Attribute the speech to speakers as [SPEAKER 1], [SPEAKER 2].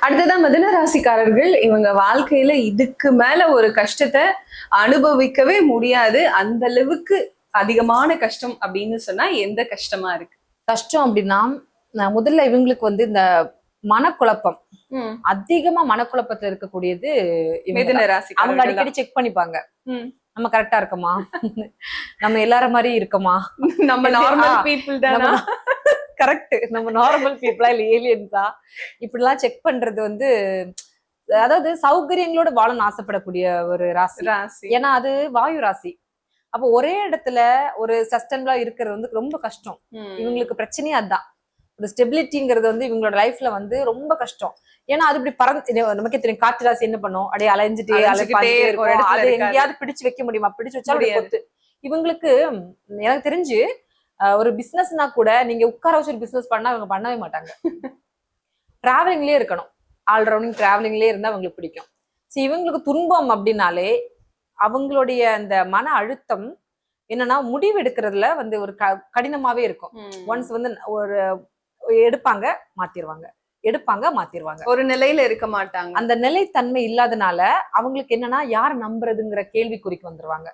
[SPEAKER 1] அடுத்ததான் மிதுன ராசிக்காரர்கள், இவங்க வாழ்க்கையில இதுக்கு மேல ஒரு கஷ்டத்தை அனுபவிக்கவே முடியாது. அந்த அளவுக்கு அதிகமான கஷ்டம் அப்படின்னு சொன்னா எந்த கஷ்டமா இருக்கு?
[SPEAKER 2] கஷ்டம் அப்படின்னா, முதல்ல இவங்களுக்கு வந்து இந்த மனக்குழப்பம், அதிகமா மனக்குழப்பத்துல இருக்கக்கூடியது
[SPEAKER 1] மிதுன
[SPEAKER 2] அவங்க
[SPEAKER 1] ராசிக்காரர்கள்
[SPEAKER 2] அடிக்கடி செக் பண்ணிப்பாங்க.
[SPEAKER 1] ம்.
[SPEAKER 2] நம்ம கரெக்டா இருக்கோமா, நம்ம எல்லார மாதிரி இருக்கோமா,
[SPEAKER 1] நம்ம நார்மல் பீப்புள் தானா?
[SPEAKER 2] கரெக்ட், நம்ம நார்மல் பீப்புளா இல்ல ஏலியன்ஸா, இப்படிலாம் செக் பண்றது வந்து, அதாவது சௌகரியங்களோட வாழணும்னு ஆசைப்படக்கூடிய ஒரு ராசி.
[SPEAKER 1] ராசி.
[SPEAKER 2] ஏன்னா அது வாயு ராசி. அப்போ ஒரே இடத்துல ஒரு சஸ்டன்பிளா இருக்கிறது வந்து ரொம்ப கஷ்டம். இவங்களுக்கு பிரச்சனையே அதுதான். ஒரு ஸ்டெபிலிட்டிங்கிறது வந்து இவங்களோட லைஃப்ல வந்து ரொம்ப கஷ்டம். ஏன்னா அது இப்படி பறந்து, நமக்கே தெரியும் காற்று ராசி என்ன பண்ணும், அப்படியே அலைஞ்சிட்டே இருக்கும். அது எங்கேயாவது பிடிச்சு வைக்க முடியுமா, பிடிச்சு வச்சா முடியாது. இவங்களுக்கு எனக்கு தெரிஞ்சு ஒரு பிசினஸ்னா கூட நீங்க உட்கார வச்சு ஒரு பிசினஸ் பண்ணா அவங்க பண்ணவே மாட்டாங்க. டிராவலிங்லயே இருக்கணும், ஆல்ரவுண்டிங் டிராவலிங்லயே இருந்தா அவங்களுக்கு பிடிக்கும். இவங்களுக்கு துன்பம் அப்படின்னாலே அவங்களுடைய அந்த மன அழுத்தம் என்னன்னா முடிவு எடுக்கிறதுல வந்து ஒரு கடினமாவே இருக்கும். ஒன்ஸ் வந்து ஒரு எடுப்பாங்க மாத்திருவாங்க, எடுப்பாங்க மாத்திருவாங்க,
[SPEAKER 1] ஒரு நிலையில இருக்க மாட்டாங்க.
[SPEAKER 2] அந்த நிலைத்தன்மை இல்லாதனால அவங்களுக்கு என்னன்னா யார் நம்புறதுங்கிற கேள்விக்குறிக்கு வந்துருவாங்க.